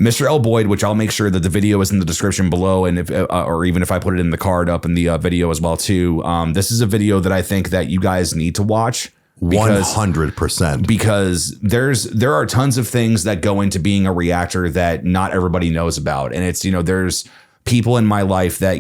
Mr. L. Boyd, which I'll make sure that the video is in the description below, and if or even if I put it in the card up in the video as well too. This is a video that I think that you guys need to watch. 100%. Because there are tons of things that go into being a reactor that not everybody knows about. And it's, there's people in my life that,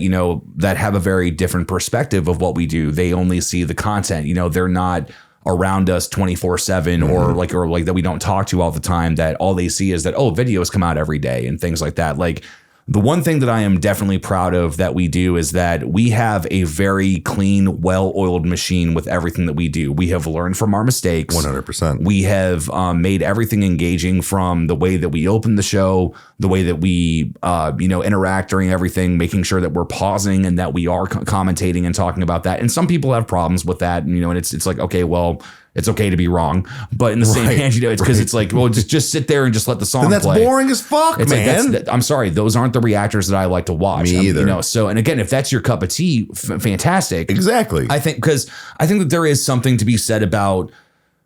that have a very different perspective of what we do. They only see the content, they're not around us 24/7 or like that we don't talk to all the time, that all they see is that, videos come out every day and things like that. Like, the one thing that I am definitely proud of that we do is that we have a very clean, well-oiled machine with everything that we do. We have learned from our mistakes. 100%. We have made everything engaging, from the way that we open the show, the way that we, interact during everything, making sure that we're pausing and that we are commentating and talking about that. And some people have problems with that, and it's like, okay, well, it's okay to be wrong, but in the same hand, it's because it's like, well, just sit there and just let the song play. And that's boring as fuck, man. Like, I'm sorry, those aren't the reactors that I like to watch. Me either. So, and again, if that's your cup of tea, fantastic. Exactly. I think that there is something to be said about,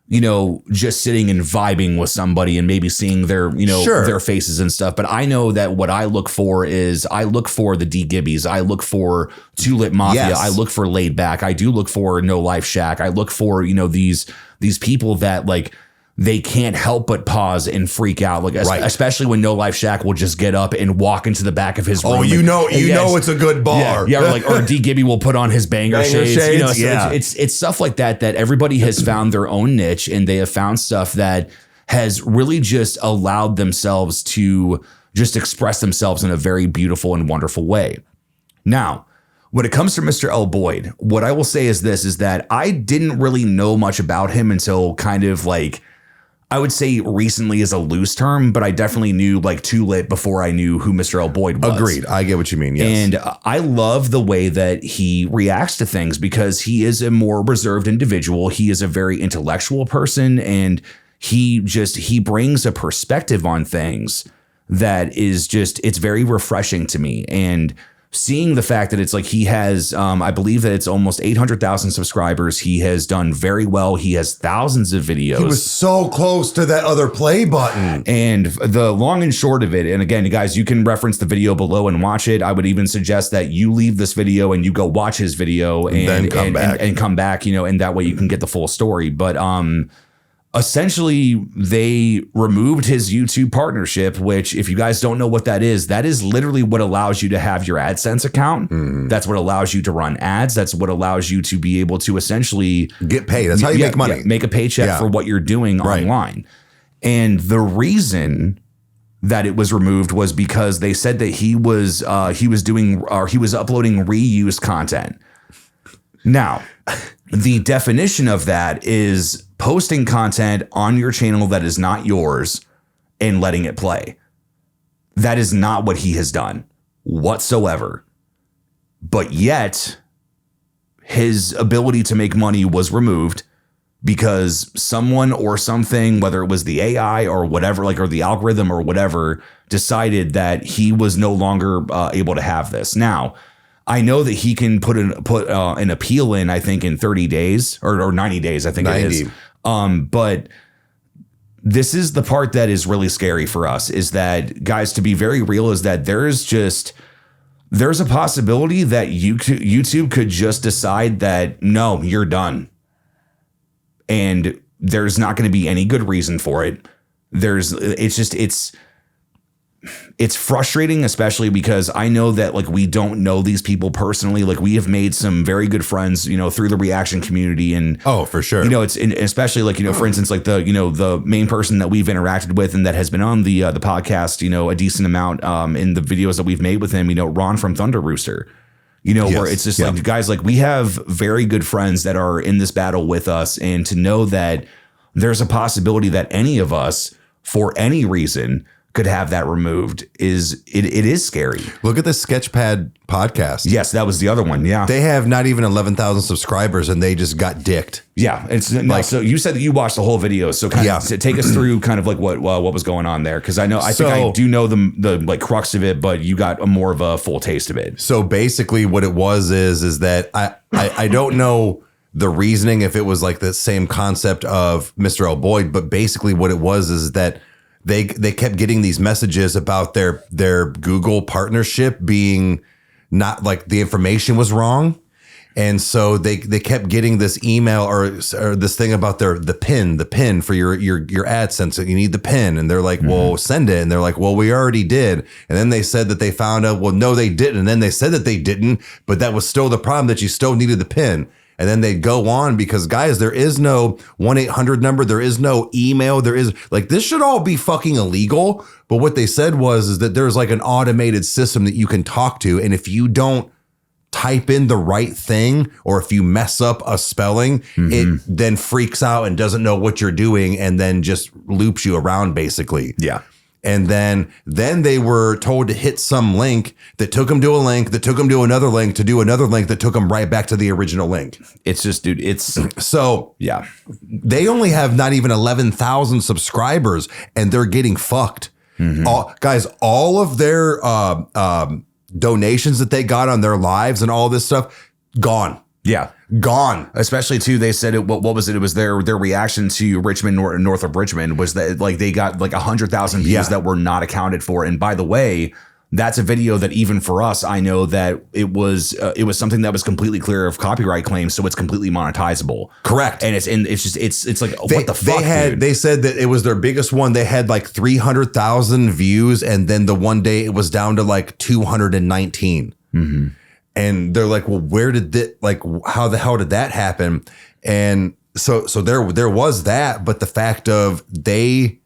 just sitting and vibing with somebody and maybe seeing their, their faces and stuff. But I know that what I look for is I look for the D Gibbies. I look for Too Lit Mafia. Yes. I look for Laid Back. I do look for No Life Shack. I look for, these people that like, they can't help but pause and freak out, like especially when No Life Shack will just get up and walk into the back of his room. Oh, it's a good bar. Yeah, or D Gibby will put on his banger shades. So it's stuff like that everybody has found their own niche, and they have found stuff that has really just allowed themselves to just express themselves in a very beautiful and wonderful way. Now, when it comes to Mr. L. Boyd, what I will say is this, is that I didn't really know much about him until kind of like, I would say recently is a loose term, but I definitely knew like Too Lit before I knew who Mr. L. Boyd was. Agreed. I get what you mean. Yes. And I love the way that he reacts to things, because he is a more reserved individual. He is a very intellectual person, and he brings a perspective on things that is just, it's very refreshing to me. And seeing the fact that it's like he has, I believe that it's almost 800,000 subscribers. He has done very well. He has thousands of videos. He was so close to that other play button. And the long and short of it, and again, you guys, you can reference the video below and watch it. I would even suggest that you leave this video and you go watch his video and then come back, and that way you can get the full story. But essentially, they removed his YouTube partnership, which, if you guys don't know what that is literally what allows you to have your AdSense account. That's what allows you to run ads. That's what allows you to be able to essentially get paid. That's how you make money. Make a paycheck for what you're doing online. And the reason that it was removed was because they said that he was uploading reused content. Now, the definition of that is posting content on your channel that is not yours and letting it play. That is not what he has done whatsoever. But yet, his ability to make money was removed because someone or something, whether it was the AI or whatever, or the algorithm or whatever, decided that he was no longer able to have this. Now, I know that he can put an appeal in, I think, in 30 days or 90 days, I think 90. It is. But this is the part that is really scary for us, is that, guys, to be very real, is that there's a possibility that YouTube could just decide that, no, you're done. And there's not going to be any good reason for it. It's frustrating, especially because I know that we don't know these people personally. We have made some very good friends, through the reaction community, and for sure, it's especially for instance, the main person that we've interacted with and that has been on the podcast, a decent amount in the videos that we've made with him, Ron from Thunder Rooster, where it's just guys, we have very good friends that are in this battle with us, and to know that there's a possibility that any of us, for any reason, could have that removed it is scary. Look at the Sketchpad podcast. Yes, that was the other one. Yeah. They have not even 11,000 subscribers and they just got dicked. Yeah. It's so you said that you watched the whole video. So kind of take us through kind of what was going on there. Cause I think I do know the crux of it, but you got more of a full taste of it. So basically what it was is that I don't know the reasoning, if it was the same concept of Mr. L. Boyd, but basically what it was is that they kept getting these messages about their Google partnership being not like the information was wrong. And so they kept getting this email or this thing about the pin for your AdSense. You need the pin. And they're like, well, send it. And they're like, well, we already did. And then they said that they found out, well, no, they didn't. And then they said that they didn't, but that was still the problem, that you still needed the pin. And then they go on because, guys, there is no 1-800 number. There is no email. There is like, this should all be fucking illegal. But what they said is that there's like an automated system that you can talk to. And if you don't type in the right thing, or if you mess up a spelling, it then freaks out and doesn't know what you're doing and then just loops you around basically. Yeah. And then they were told to hit some link that took them to a link that took them to another link to do another link that took them right back to the original link. It's just, dude, it's so yeah. They only have not even 11,000 subscribers and they're getting fucked. All of their donations that they got on their lives and all this stuff, gone. Yeah. Gone. Especially too, they said what was it? It was their reaction to Richmond, north of Richmond, was that like they got like 100,000 views that were not accounted for. And by the way, that's a video that even for us, I know that it was something that was completely clear of copyright claims, so it's completely monetizable. Correct. And it's like what the fuck? They said that it was their biggest one. They had like 300,000 views, and then the one day it was down to like 219. And they're like, well, where did that, like, how the hell did that happen? And so there was that, but the fact of the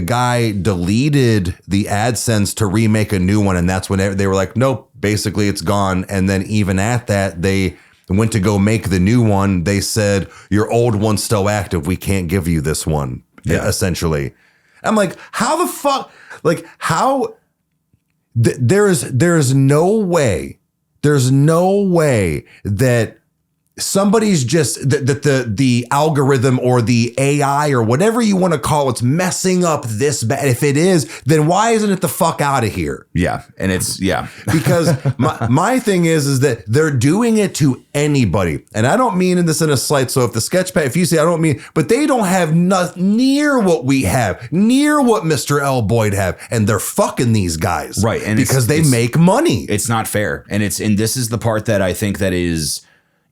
guy deleted the AdSense to remake a new one. And that's when they were like, nope, basically it's gone. And then even at that, they went to go make the new one. They said, your old one's still active. We can't give you this one, essentially. I'm like, how the fuck, like how there's no way that somebody's just that the algorithm or the AI or whatever you want to call it's messing up this bad. If it is, then why isn't it the fuck out of here? Yeah. And it's because my thing is that they're doing it to anybody. And I don't mean this in a slight. So if the Sketchpad, if you say I don't mean, but they don't have near what we have, near what Mr. L. Boyd have. And they're fucking these guys. Right. And because they make money. It's not fair. And this is the part that I think that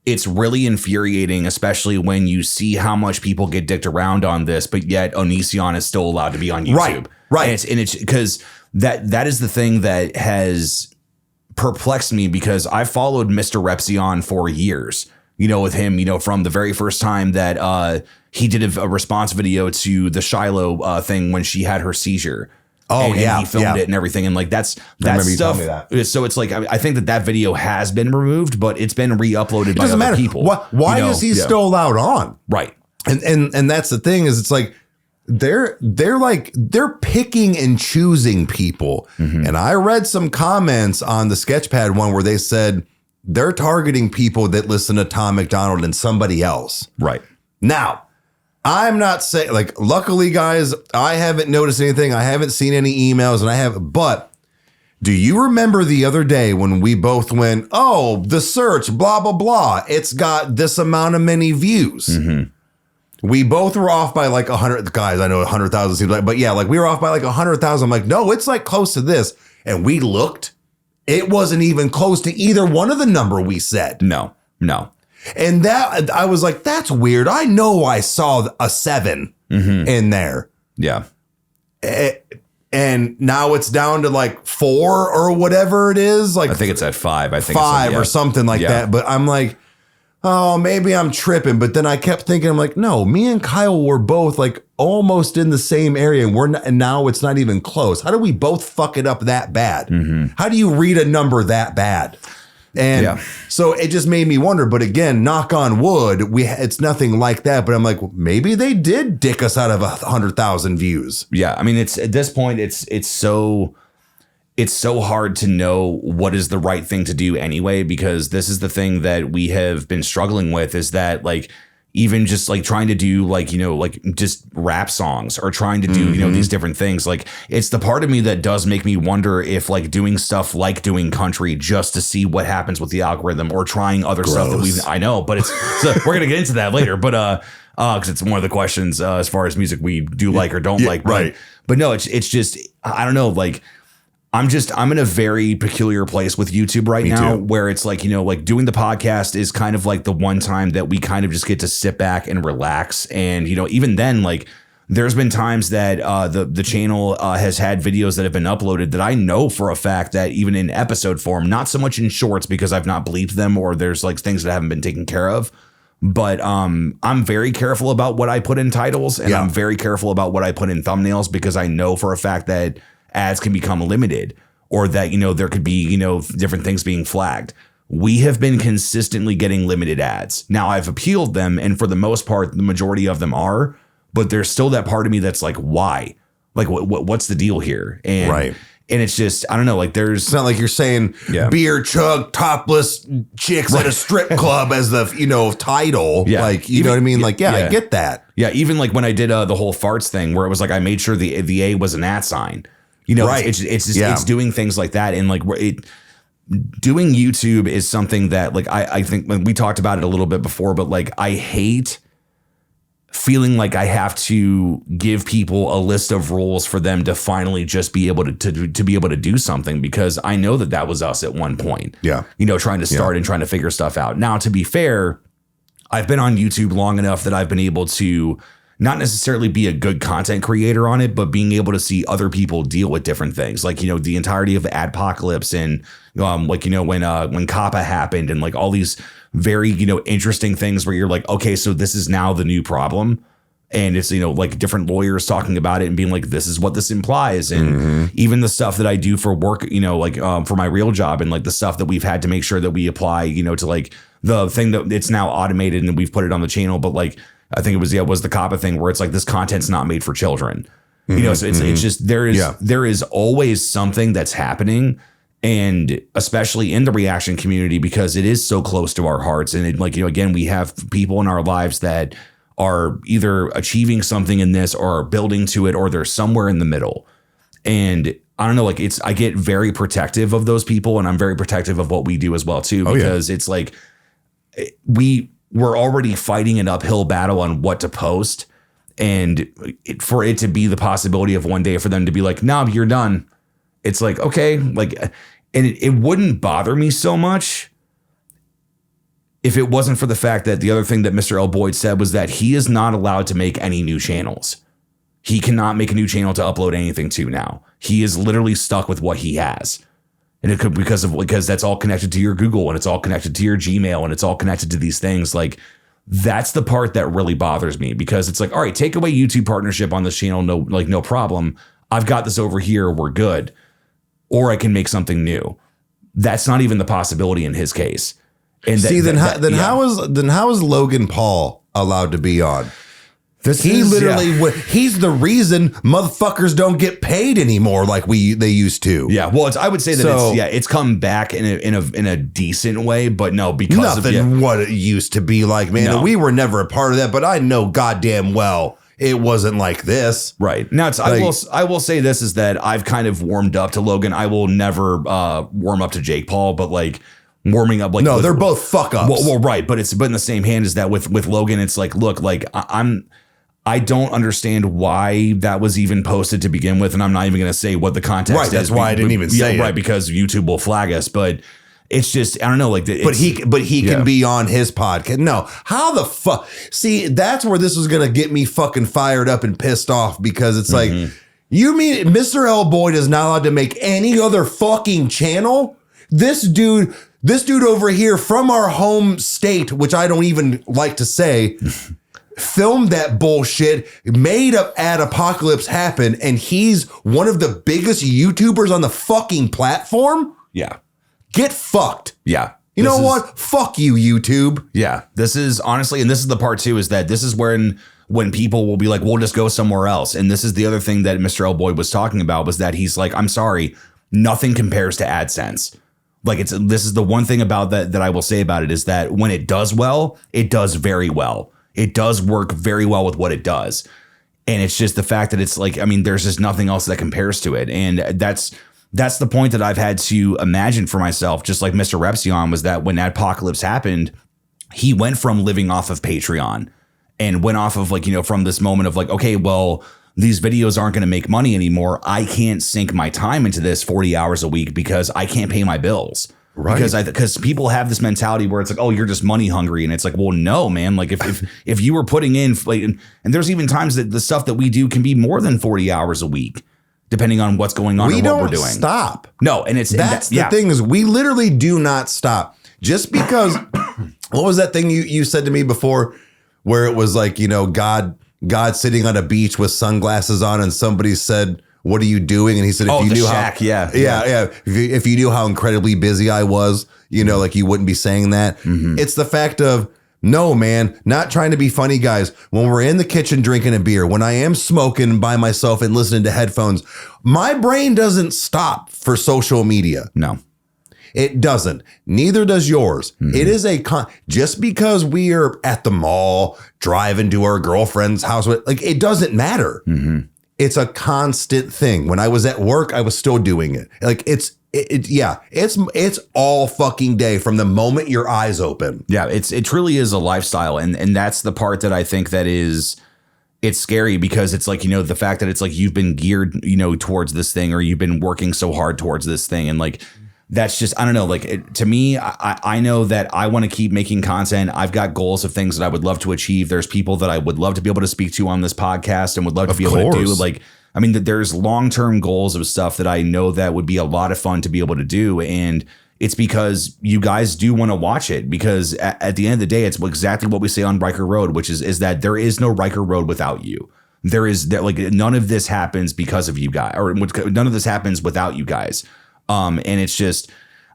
it's really infuriating, especially when you see how much people get dicked around on this, but yet Onision is still allowed to be on YouTube. Right. And it's because that is the thing that has perplexed me, because I followed Mr. Repzion for years, with him, from the very first time that he did a response video to the Shiloh thing when she had her seizure. Oh, and he filmed it and everything. And like, that's stuff. So it's like, I think that video has been removed, but it's been re-uploaded by other people. Why is he still allowed on? Right. And that's the thing is it's like, they're picking and choosing people. And I read some comments on the Sketchpad one where they said they're targeting people that listen to Tom McDonald and somebody else. Right. Now, I'm not saying, like, luckily, guys, I haven't noticed anything. I haven't seen any emails, but do you remember the other day when we both went, oh, the search, blah, blah, blah, it's got this amount of many views. We both were off by like 100, guys, I know 100,000 seems like, but yeah, like we were off by like 100,000. I'm like, no, it's like close to this. And we looked, it wasn't even close to either one of the number we said. No. And that I was like, that's weird. I know I saw a 7 in there. Yeah. And now it's down to like 4 or whatever it is. Like I think it's at 5. I think 5 or something like that. But I'm like, oh, maybe I'm tripping. But then I kept thinking, I'm like, no, me and Kyle were both like almost in the same area. And now it's not even close. How do we both fuck it up that bad? How do you read a number that bad? And so it just made me wonder. But again, knock on wood, it's nothing like that. But I'm like, well, maybe they did dick us out of 100,000 views. Yeah, I mean, it's at this point, it's so hard to know what is the right thing to do anyway, because this is the thing that we have been struggling with, is that like even just like trying to do like, like just rap songs or trying to do, these different things. Like it's the part of me that does make me wonder if like doing stuff like doing country just to see what happens with the algorithm or trying other stuff that I know, but so we're going to get into that later, but, cause it's one of the questions, as far as music we do like or don't like. But no, it's just, I don't know. Like, I'm in a very peculiar place with YouTube right now where it's like, like doing the podcast is kind of like the one time that we kind of just get to sit back and relax. And, even then, like there's been times that the channel has had videos that have been uploaded that I know for a fact that even in episode form, not so much in shorts because I've not bleeped them or there's like things that haven't been taken care of. But I'm very careful about what I put in titles and I'm very careful about what I put in thumbnails because I know for a fact that ads can become limited or that, there could be, different things being flagged. We have been consistently getting limited ads. Now I've appealed them. And for the most part, the majority of them are, but there's still that part of me that's like, why? Like, what's the deal here? And And it's just, I don't know, like it's not like you're saying beer chug topless chicks at a strip club as the, title. Yeah. Like, you know what I mean? Like, I get that. Yeah. Even like when I did the whole farts thing where it was like, I made sure the A was an at sign. It's just, it's doing things like that. And like doing YouTube is something that like, I think when we talked about it a little bit before, but like, I hate feeling like I have to give people a list of rules for them to finally just be able to be able to do something, because I know that was us at one point. Yeah. Trying to start and trying to figure stuff out. Now, to be fair, I've been on YouTube long enough that I've been able to not necessarily be a good content creator on it, but being able to see other people deal with different things. Like, the entirety of the adpocalypse and when COPPA happened and like all these very, interesting things where you're like, okay, so this is now the new problem. And it's, like different lawyers talking about it and being like, this is what this implies. And even the stuff that I do for work, for my real job and like the stuff that we've had to make sure that we apply, to like the thing that it's now automated and we've put it on the channel. But like, I think it was the COPPA thing where it's like this content's not made for children, so it's just there is always something that's happening. And especially in the reaction community, because it is so close to our hearts. And it, like, again, we have people in our lives that are either achieving something in this or are building to it, or they're somewhere in the middle. And I don't know, like I get very protective of those people, and I'm very protective of what we do as well, too, because it's like we're already fighting an uphill battle on what to post. And for it to be the possibility of one day for them to be like, nah, you're done. It's like, okay, like, and it wouldn't bother me so much if it wasn't for the fact that the other thing that Mr. L. Boyd said was that he is not allowed to make any new channels. He cannot make a new channel to upload anything to now. He is literally stuck with what he has. And it could because that's all connected to your Google and it's all connected to your Gmail and it's all connected to these things. Like, that's the part that really bothers me, because it's like, all right, take away YouTube partnership on this channel. No problem. I've got this over here. We're good. Or I can make something new. That's not even the possibility in his case. And how is Logan Paul allowed to be on? He's the reason motherfuckers don't get paid anymore like they used to. Yeah, well, I would say that it's come back in a decent way, but no, because nothing what it used to be like, man. No. We were never a part of that, but I know goddamn well it wasn't like this. Right. Now, I will say this is that I've kind of warmed up to Logan. I will never warm up to Jake Paul, but like warming up, like, no, they're both fuck ups. Well, right, but in the same hand is that with Logan, it's like, look, like I don't understand why that was even posted to begin with, and I'm not even going to say what the context is. Right, that's why I didn't even say it. Right, because YouTube will flag us, but it's just, I don't know, like, but he can be on his podcast. No, how the fuck? See, that's where this was going to get me fucking fired up and pissed off, because it's like, you mean Mr. L. Boyd is not allowed to make any other fucking channel? This dude over here from our home state, which I don't even like to say, filmed that bullshit, made up Adpocalypse happen, and he's one of the biggest YouTubers on the fucking platform? Yeah. Get fucked. Yeah. You know what? Fuck you, YouTube. Yeah. This is honestly, and this is the part too, is that this is when people will be like, we'll just go somewhere else. And this is the other thing that Mr. L. Boyd was talking about, was that he's like, I'm sorry, nothing compares to AdSense. Like, this is the one thing about that I will say about it, is that when it does well, it does very well. It does work very well with what it does. And it's just the fact that it's like, I mean, there's just nothing else that compares to it. And that's the point that I've had to imagine for myself, just like Mr. Repsion, was that when Adpocalypse happened, he went from living off of Patreon and went off of like, you know, from this moment of like, okay, well, these videos aren't going to make money anymore. I can't sink my time into this 40 hours a week because I can't pay my bills. Right. Because people have this mentality where it's like, oh, you're just money hungry. And it's like, well, no, man. Like if you were putting in, like, and there's even times that the stuff that we do can be more than 40 hours a week, depending on what's going on and what we're doing. Stop. No. And that's the thing is we literally do not stop just because. What was that thing you said to me before where it was like, you know, God sitting on a beach with sunglasses on and somebody said, what are you doing? And he said, if you knew shack, how, if you knew how incredibly busy I was, you know, like you wouldn't be saying that. Mm-hmm. It's the fact of, no, man, not trying to be funny, guys. When we're in the kitchen drinking a beer, when I am smoking by myself and listening to headphones, my brain doesn't stop for social media. No. It doesn't. Neither does yours. Mm-hmm. It is just because we are at the mall, driving to our girlfriend's house, like it doesn't matter. Mm-hmm. It's a constant thing. When I was at work, I was still doing it. Like it's all fucking day from the moment your eyes open. Yeah, it truly is a lifestyle. And that's the part that I think that it's scary because it's like, you know, the fact that it's like you've been geared, you know, towards this thing or you've been working so hard towards this thing. And like, that's just, I don't know, like to me, I know that I want to keep making content. I've got goals of things that I would love to achieve. There's people that I would love to be able to speak to on this podcast and would love to be able to do. Like, I mean, there's long-term goals of stuff that I know that would be a lot of fun to be able to do. And it's because you guys do want to watch it because at the end of the day, it's exactly what we say on Riker Road, which is that there is no Riker Road without you. There is that, like, none of this happens because of you guys, or none of this happens without you guys. And it's just,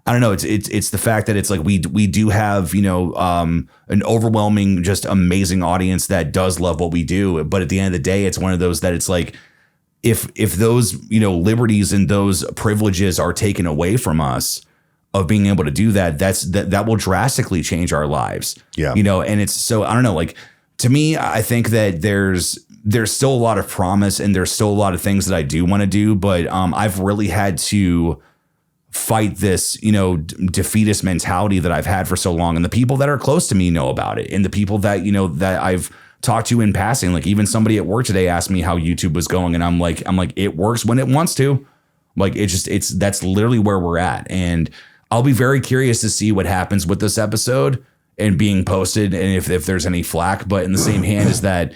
I don't know. It's the fact that it's like we do have, you know, an overwhelming, just amazing audience that does love what we do. But at the end of the day, it's one of those that it's like if those, you know, liberties and those privileges are taken away from us of being able to do that, that will drastically change our lives. Yeah. You know, and it's so, I don't know, like to me, I think that there's still a lot of promise and there's still a lot of things that I do want to do. But I've really had to fight this, you know, defeatist mentality that I've had for so long. And the people that are close to me know about it. And the people that, you know, that I've talked to in passing, like even somebody at work today asked me how YouTube was going. And I'm like, it works when it wants to. Like, that's literally where we're at. And I'll be very curious to see what happens with this episode and being posted and if there's any flack. But in the same hand is that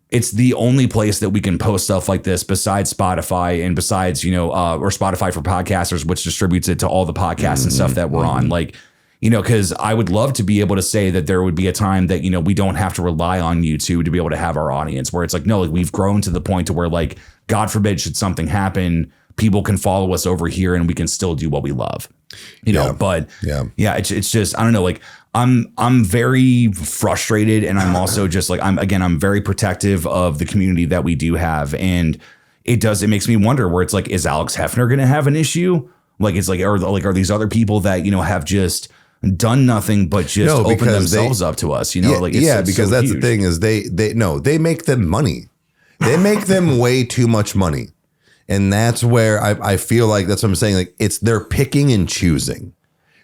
it's the only place that we can post stuff like this besides Spotify and besides, you know, or Spotify for podcasters, which distributes it to all the podcasts and stuff that we're on. Like, you know, because I would love to be able to say that there would be a time that, you know, we don't have to rely on YouTube to be able to have our audience where it's like, no, like we've grown to the point to where, like, God forbid, should something happen, people can follow us over here and we can still do what we love, you know, but it's just, I don't know, like, I'm very frustrated and I'm also just like, I'm very protective of the community that we do have. And it makes me wonder where it's like, is Alex Hefner going to have an issue? Like, it's like, are these other people that, you know, have just done nothing but just open themselves up to us, you know? Because that's huge. The thing is they make them money. They make them way too much money. And that's where I feel like that's what I'm saying. Like they're picking and choosing.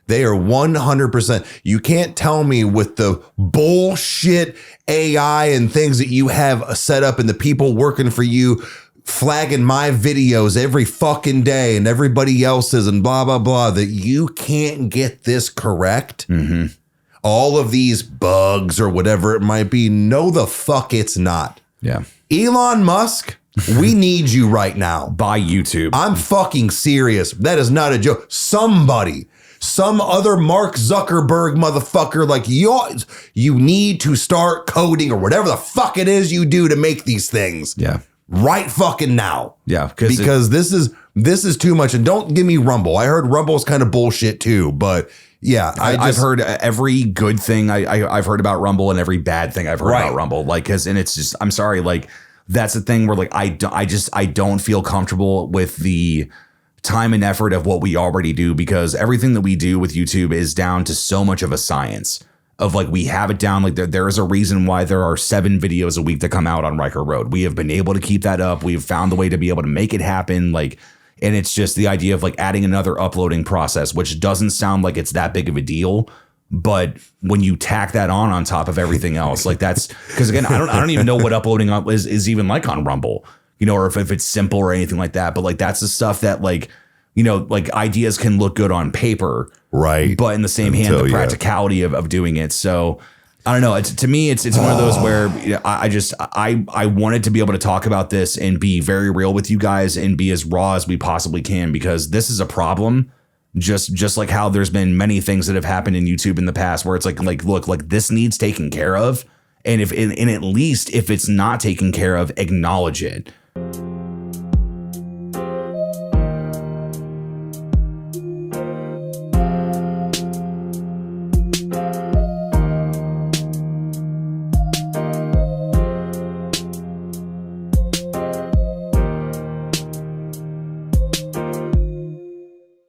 They are 100%. You can't tell me with the bullshit AI and things that you have set up and the people working for you flagging my videos every fucking day and everybody else's and blah, blah, blah, that you can't get this correct. Mm-hmm. All of these bugs or whatever it might be. No, the fuck it's not. Yeah. Elon Musk, we need you right now. Buy YouTube. I'm fucking serious. That is not a joke. Some other Mark Zuckerberg motherfucker like you need to start coding or whatever the fuck it is you do to make these things. Yeah. Right fucking now. Yeah. Because this is too much. And don't give me Rumble. I heard Rumble's kind of bullshit too, but yeah, I've heard every good thing I've heard about Rumble and every bad thing I've heard about Rumble. Like, and it's just, I'm sorry. Like, that's the thing where like, I don't feel comfortable with the time and effort of what we already do because everything that we do with YouTube is down to so much of a science. of like, we have it down. Like there is a reason why there are 7 videos a week that come out on Riker Road. We have been able to keep that up. We've found the way to be able to make it happen. Like, and it's just the idea of like adding another uploading process, which doesn't sound like it's that big of a deal. But when you tack that on top of everything else, like that's because, again, I don't even know what uploading up is even like on Rumble, you know, or if it's simple or anything like that. But like that's the stuff that like, you know, like ideas can look good on paper. Right. But in the same hand, the practicality of doing it. So I don't know. To me, it's one of those where I wanted to be able to talk about this and be very real with you guys and be as raw as we possibly can, because this is a problem. Just like how there's been many things that have happened in YouTube in the past where it's like, look, like this needs taken care of. And at least if it's not taken care of, acknowledge it.